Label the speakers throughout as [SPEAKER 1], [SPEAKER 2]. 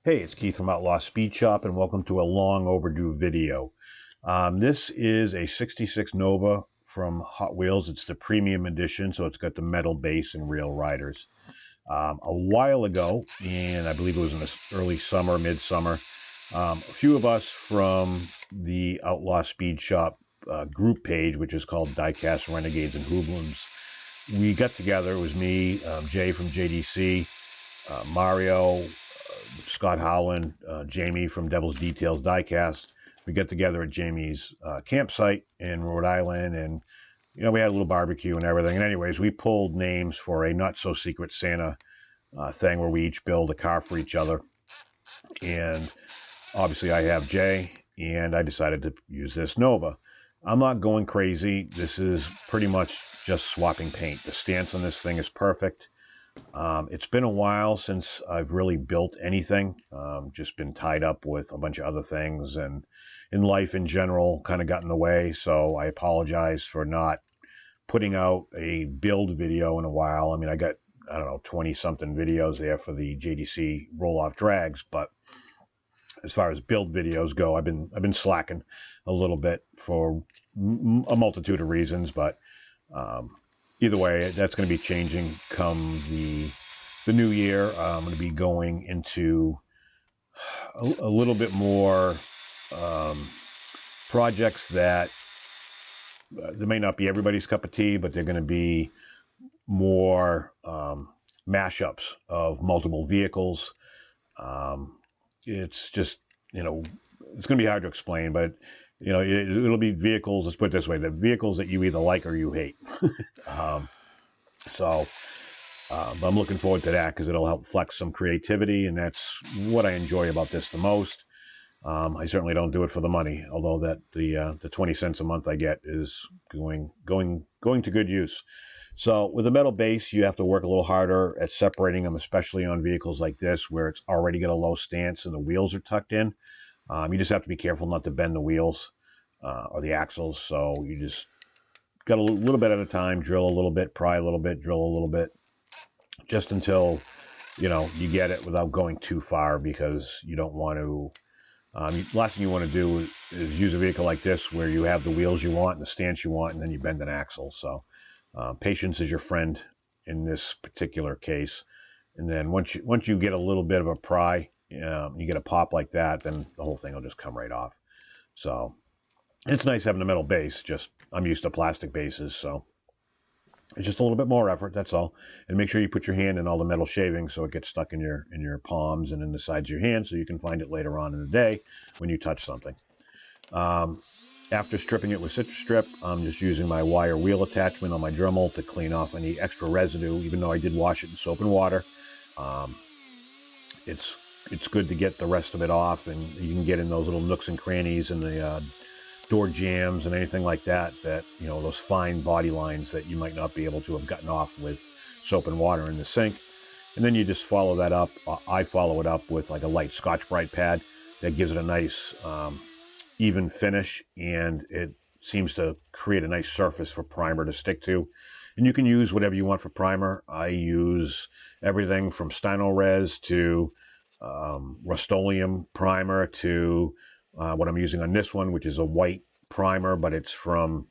[SPEAKER 1] Hey, it's Keith from Outlaw Speed Shop, and welcome to a long overdue video. This is a 66 Nova from Hot Wheels. It's the premium edition, so it's got the metal base and real riders. A while ago, and I believe it was in the early summer, midsummer, a few of us from the Outlaw Speed Shop group page, which is called Diecast Renegades and Hooblins, we got together. It was me, Jay from JDC, Mario, Scott Howland, Jamie from Devil's Details Diecast. We get together at Jamie's campsite in Rhode Island, and we had a little barbecue and everything. And anyways, we pulled names for a not so secret Santa thing where we each build a car for each other. And obviously, I have Jay, and I decided to use this Nova. I'm not going crazy. This is pretty much just swapping paint. The stance on this thing is perfect. It's been a while since I've really built anything. Just been tied up with a bunch of other things, and in life in general kind of got in the way. So I apologize for not putting out a build video in a while. I mean, I got, 20 something videos there for the JDC roll off drags, but as far as build videos go, I've been slacking a little bit for a multitude of reasons, but either way, that's going to be changing come the new year. I'm going to be going into a little bit more projects that they may not be everybody's cup of tea, but they're going to be more mashups of multiple vehicles. It's just, it's going to be hard to explain, but it'll be vehicles. Let's put it this way: the vehicles that you either like or you hate. But I'm looking forward to that because it'll help flex some creativity, and that's what I enjoy about this the most. I certainly don't do it for the money, although that the 20 cents a month I get is going to good use. So with a metal base, you have to work a little harder at separating them, especially on vehicles like this where it's already got a low stance and the wheels are tucked in. You just have to be careful not to bend the wheels or the axles. So you just got a little bit at a time, drill a little bit, pry a little bit, drill a little bit, just until you get it without going too far, because you don't want to. Last thing you want to do is use a vehicle like this where you have the wheels you want and the stance you want, and then you bend an axle. So patience is your friend in this particular case. And then once you get a little bit of a pry, you get a pop like that, then the whole thing will just come right off. So it's nice having a metal base. Just I'm used to plastic bases, so it's just a little bit more effort. That's all. And make sure you put your hand in all the metal shavings so it gets stuck in your palms and in the sides of your hand, so you can find it later on in the day when you touch something. After stripping it with citrus strip, I'm just using my wire wheel attachment on my Dremel to clean off any extra residue. Even though I did wash it in soap and water, it's good to get the rest of it off, and you can get in those little nooks and crannies and the door jams and anything like that, those fine body lines that you might not be able to have gotten off with soap and water in the sink. And then you just follow that up. I follow it up with like a light Scotch-Brite pad that gives it a nice even finish, and it seems to create a nice surface for primer to stick to. And you can use whatever you want for primer. I use everything from Stynylrez to Rust-Oleum primer to what I'm using on this one, which is a white primer, but it's from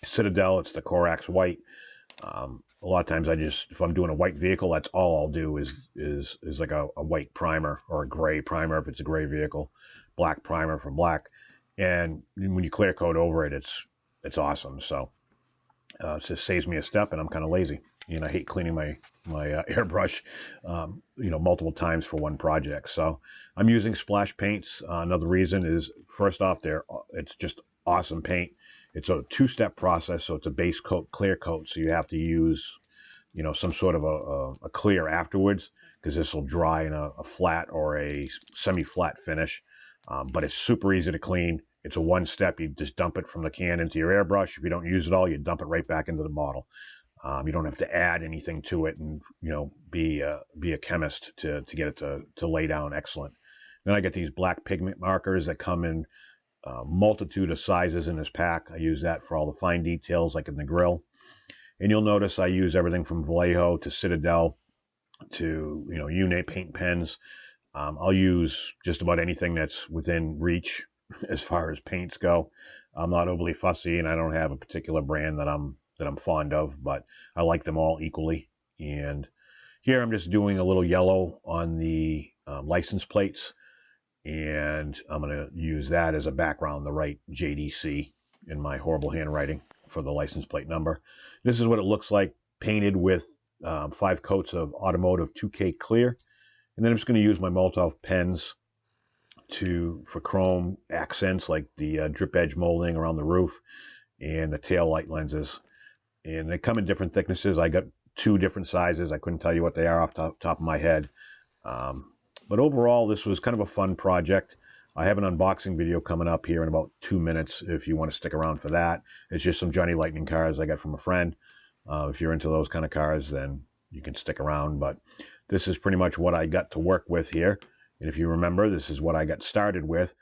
[SPEAKER 1] Citadel. It's the Corax White. A lot of times if I'm doing a white vehicle, that's all I'll do is like a white primer, or a gray primer if it's a gray vehicle, black primer for black. And when you clear coat over it, it's awesome. So it just saves me a step, and I'm kind of lazy. I hate cleaning my airbrush, multiple times for one project. So I'm using splash paints. Another reason is, first off, it's just awesome paint. It's a two-step process, so it's a base coat, clear coat. So you have to use, some sort of a clear afterwards, because this will dry in a flat or a semi-flat finish. But it's super easy to clean. It's a one-step. You just dump it from the can into your airbrush. If you don't use it all, you dump it right back into the bottle. You don't have to add anything to it and be a chemist to get it to lay down excellent. Then I get these black pigment markers that come in multitude of sizes in this pack. I use that for all the fine details, like in the grill. And you'll notice I use everything from Vallejo to Citadel to Unate paint pens. I'll use just about anything that's within reach as far as paints go. I'm not overly fussy, and I don't have a particular brand that I'm fond of, but I like them all equally. And here I'm just doing a little yellow on the license plates, and I'm going to use that as a background, the right JDC in my horrible handwriting for the license plate number. This is what it looks like painted with 5 coats of automotive 2K clear. And then I'm just going to use my Molotov pens for chrome accents, like the drip edge molding around the roof and the tail light lenses. And they come in different thicknesses. I got 2 different sizes. I couldn't tell you what they are off the top of my head. But overall, this was kind of a fun project. I have an unboxing video coming up here in about 2 minutes if you want to stick around for that. It's just some Johnny Lightning cars I got from a friend. If you're into those kind of cars, then you can stick around. But this is pretty much what I got to work with here. And if you remember, this is what I got started with.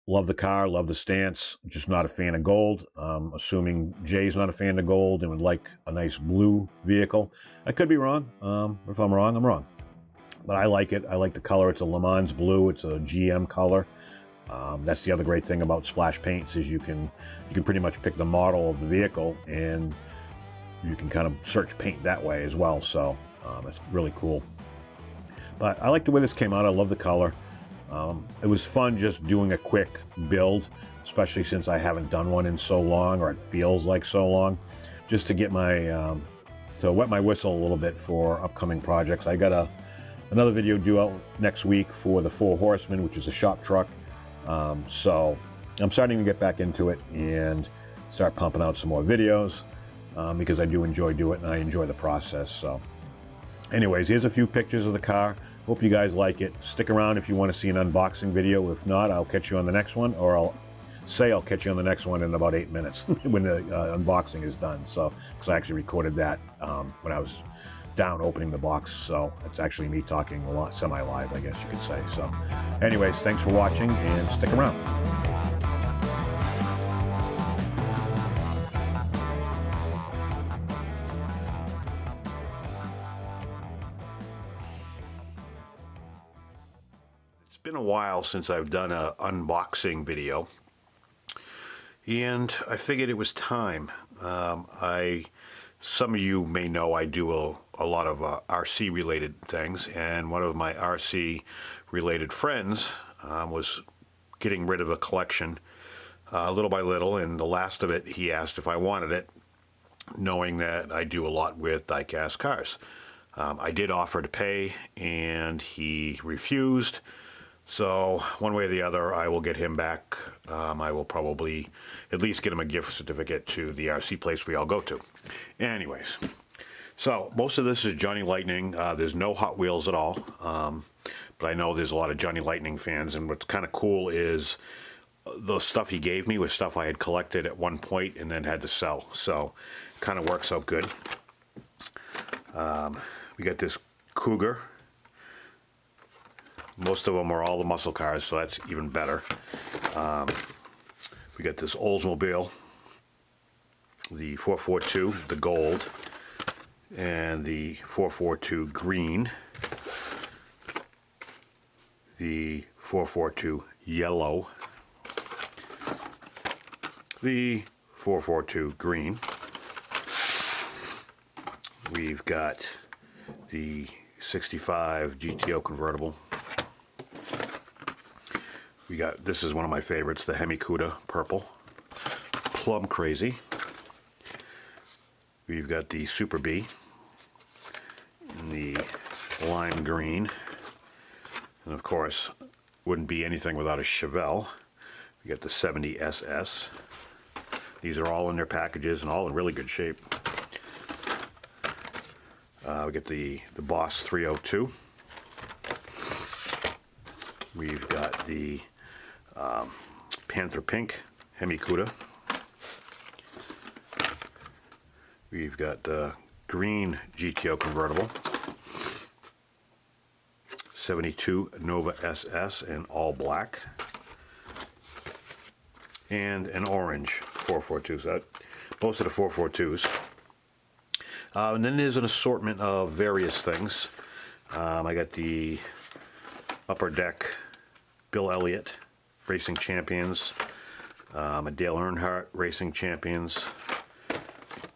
[SPEAKER 1] Love the car, love the stance, just not a fan of gold. Assuming Jay's not a fan of gold and would like a nice blue vehicle. I could be wrong. If I'm wrong, I'm wrong. But I like it. I like the color. It's a Le Mans blue. It's a GM color. That's the other great thing about splash paints is you can pretty much pick the model of the vehicle and you can kind of search paint that way as well. So it's really cool. But I like the way this came out. I love the color. It was fun just doing a quick build, especially since I haven't done one in so long, or it feels like so long, just to get to wet my whistle a little bit for upcoming projects. I got another video due out next week for the 4 Horsemen, which is a shop truck. So I'm starting to get back into it and start pumping out some more videos because I do enjoy doing it and I enjoy the process. So anyways, here's a few pictures of the car. Hope you guys like it. Stick around if you want to see an unboxing video. If not, I'll catch you on the next one, or I'll catch you on the next one in about 8 minutes when the unboxing is done. So, because I actually recorded that when I was down opening the box. So it's actually me talking a lot, semi-live, I guess you could say. So anyways, thanks for watching and stick around. It's been a while since I've done an unboxing video, and I figured it was time. Some of you may know I do a lot of RC related things, and one of my RC related friends was getting rid of a collection little by little, and the last of it he asked if I wanted it, knowing that I do a lot with die-cast cars. I did offer to pay and he refused. So one way or the other, I will get him back. I will probably at least get him a gift certificate to the RC place we all go to. Anyways, so most of this is Johnny Lightning. There's no Hot Wheels at all, but I know there's a lot of Johnny Lightning fans, and what's kind of cool is the stuff he gave me was stuff I had collected at one point and then had to sell. So kind of works out good. We got this Cougar. Most of them are all the muscle cars, so that's even better. We got this Oldsmobile, the 442, the gold, and the 442 green, the 442 yellow, the 442 green. We've got the 65 GTO convertible. We got, this is one of my favorites, the Hemi-Cuda purple, plum crazy. We've got the Super B in the lime green, and of course wouldn't be anything without a Chevelle. We got the 70 SS. These are all in their packages and all in really good shape. We get the Boss 302. We've got the Panther Pink Hemi-Cuda. We've got the green GTO convertible, 72 Nova SS in all black, and an orange 442. So most of the 442s. And then there's an assortment of various things. I got the Upper Deck Bill Elliott Racing Champions, a Dale Earnhardt Racing Champions.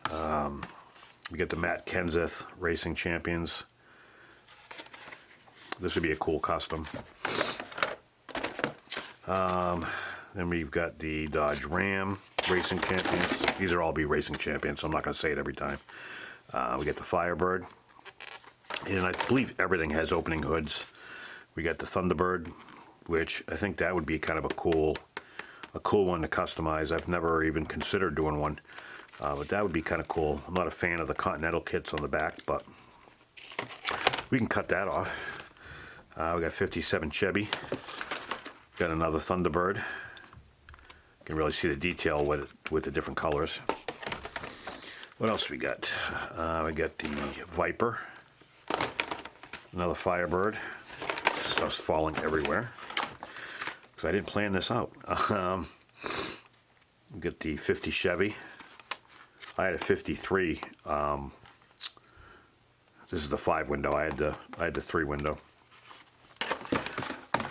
[SPEAKER 1] We get the Matt Kenseth Racing Champions. This would be a cool custom. Then we've got the Dodge Ram Racing Champions. These are all be Racing Champions, so I'm not going to say it every time. We get the Firebird. And I believe everything has opening hoods. We got the Thunderbird, which I think that would be kind of a cool one to customize. I've never even considered doing one, but that would be kind of cool. I'm not a fan of the Continental kits on the back, but we can cut that off. We got 57 Chevy. Got another Thunderbird. You can really see the detail with the different colors. What else we got? We got the Viper. Another Firebird. Stuff's falling everywhere because I didn't plan this out. We got the 50 Chevy. I had a 53. This is the 5 window. I had the 3 window.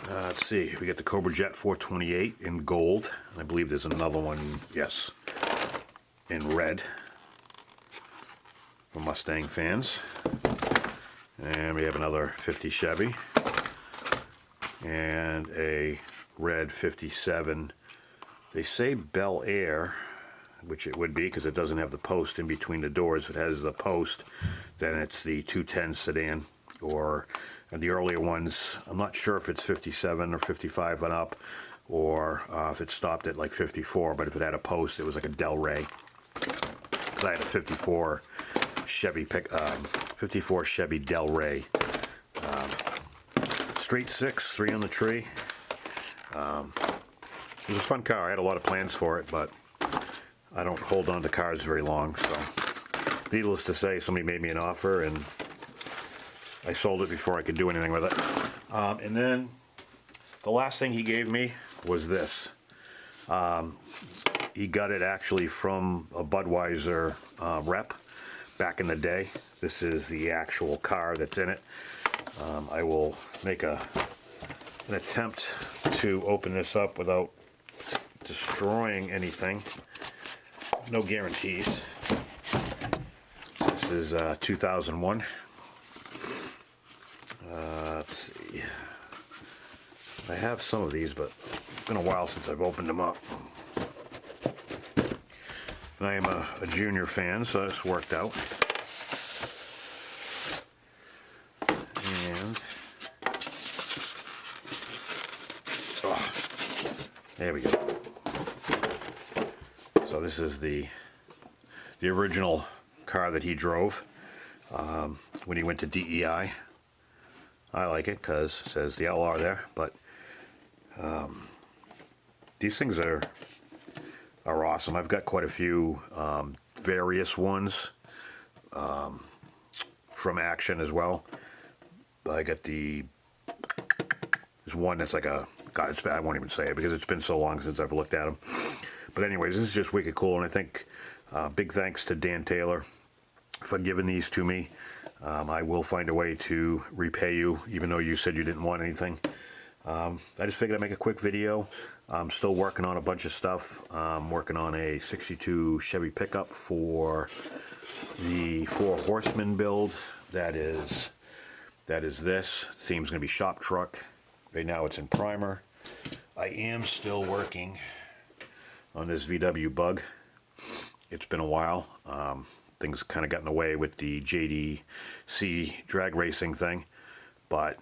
[SPEAKER 1] Let's see, we got the Cobra Jet 428 in gold. I believe there's another one, yes, in red for Mustang fans. And we have another 50 Chevy and a red 57. They say Bel Air, which it would be because it doesn't have the post in between the doors. If it has the post, then it's the 210 sedan, or and the earlier ones, I'm not sure if it's 57 or 55 and up, or if it stopped at like 54, but if it had a post, it was like a Del Rey. Because I had a 54 Chevy 54 Chevy Del Rey. Straight 6, 3 on the tree. It was a fun car. I had a lot of plans for it, but I don't hold on to cars very long, so needless to say, somebody made me an offer, and I sold it before I could do anything with it. And then the last thing he gave me was this. He got it actually from a Budweiser rep back in the day. This is the actual car that's in it. I will make an attempt to open this up without destroying anything. No guarantees. This is 2001. Let's see. I have some of these, but it's been a while since I've opened them up. And I am a junior fan, so this worked out. And there we go. So this is the original car that he drove when he went to DEI. I like it because it says the LR there, but these things are awesome. I've got quite a few various ones from Action as well. I got there's one that's like a, God, I won't even say it because it's been so long since I've looked at them. But anyways, this is just wicked cool, and I think big thanks to Dan Taylor for giving these to me. I will find a way to repay you, even though you said you didn't want anything. I just figured I'd make a quick video. I'm still working on a bunch of stuff. I'm working on a 62 Chevy pickup for the 4 Horsemen build. That is this. Theme's going to be shop truck. Right now it's in primer. I am still working on this VW Bug. It's been a while. Things kind of got in the way with the JDC drag racing thing, but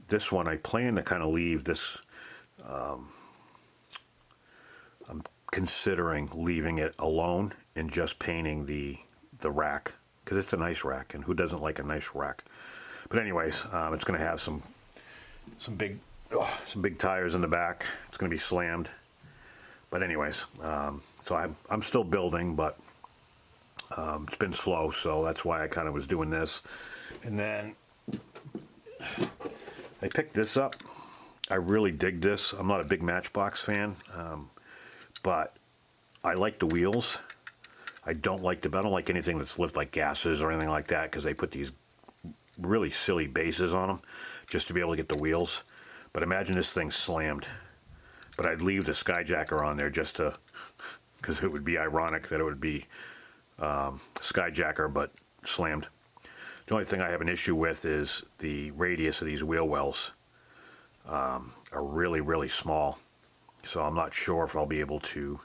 [SPEAKER 1] this one I plan to kind of leave this. I'm considering leaving it alone and just painting the rack, because it's a nice rack, and who doesn't like a nice rack? But anyways, it's going to have some big tires in the back. It's going to be slammed. But anyways, so I'm still building, but it's been slow, so that's why I kind of was doing this. And then I picked this up. I really dig this. I'm not a big Matchbox fan, but I like the wheels. I don't like anything that's lived like gases or anything like that, because they put these really silly bases on them just to be able to get the wheels. But imagine this thing slammed. But I'd leave the Skyjacker on there just to, because it would be ironic that it would be Skyjacker but slammed. The only thing I have an issue with is the radius of these wheel wells are really, really small. So I'm not sure if I'll be able to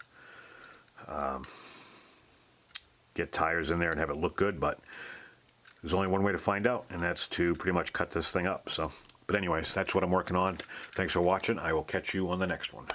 [SPEAKER 1] get tires in there and have it look good, but there's only one way to find out, and that's to pretty much cut this thing up. So, but anyways, that's what I'm working on. Thanks for watching. I will catch you on the next one.